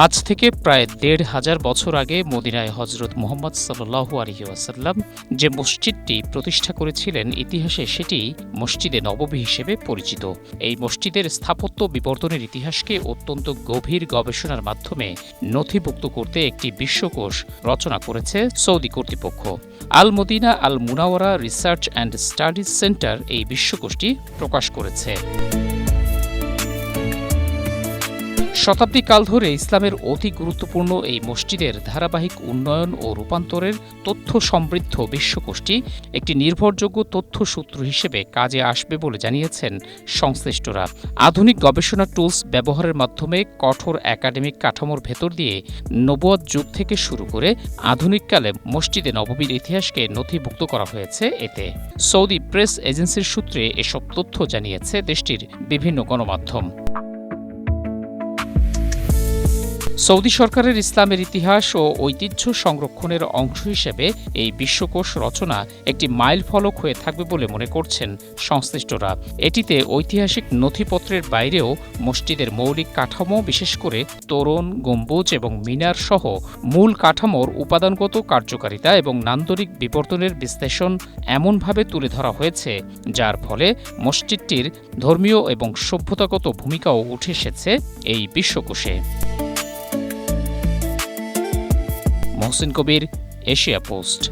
আজ থেকে প্রায় ১৫০০ বছর আগে মদিনায় হজরত মুহাম্মদ সাল্লাল্লাহু আলাইহি ওয়াসাল্লাম যে মসজিদটি প্রতিষ্ঠা করেছিলেন, ইতিহাসে সেটি মসজিদে নববী হিসেবে পরিচিত। এই মসজিদের স্থাপত্য বিবর্তনের ইতিহাসকে অত্যন্ত গভীর গবেষণার মাধ্যমে নথিভুক্ত করতে একটি বিশ্বকোষ রচনা করেছে সৌদি কর্তৃপক্ষ। Al Madinah Al Munawwarah research and studies centre এই বিশ্বকোষটি প্রকাশ করেছে। শতাব্দী কাল ধরে ইসলামের অতি গুরুত্বপূর্ণ এই মসজিদের ধারাবাহিক উন্নয়ন ও রূপান্তরের তথ্য সমৃদ্ধ বিশ্বকোষটি একটি নির্ভরযোগ্য তথ্যসূত্র হিসেবে কাজে আসবে বলে জানিয়েছেন সংশ্লিষ্টরা। আধুনিক গবেষণা টুলস ব্যবহারের মাধ্যমে কঠোর একাডেমিক কাঠামোর ভেতর দিয়ে নবুয়ত যুগ থেকে শুরু করে আধুনিককালে মসজিদে নববীর ইতিহাসকে নথিভুক্ত করা হয়েছে এতে। সৌদি প্রেস এজেন্সির সূত্রে এসব তথ্য জানিয়েছে দেশটির বিভিন্ন গণমাধ্যম। সৌদি সরকারের ইসলামের ইতিহাস ও ঐতিহ্য সংরক্ষণের অংশ হিসেবে এই বিশ্বকোষ রচনা একটি মাইলফলক হয়ে থাকবে বলে মনে করছেন সংশ্লিষ্টরা। এটিতে ঐতিহাসিক নথিপত্রের বাইরেও মসজিদের মৌলিক কাঠামো, বিশেষ করে তোরণ, গম্বুজ এবং মিনার সহ মূল কাঠামোর উপাদানগত কার্যকারিতা এবং নান্দনিক বিবর্তনের বিশ্লেষণ এমনভাবে তুলে ধরা হয়েছে, যার ফলে মসজিদটির ধর্মীয় এবং সভ্যতাগত ভূমিকাও উঠে এসেছে এই বিশ্বকোষে। মহসিন কবির, এশিয়া পোস্ট।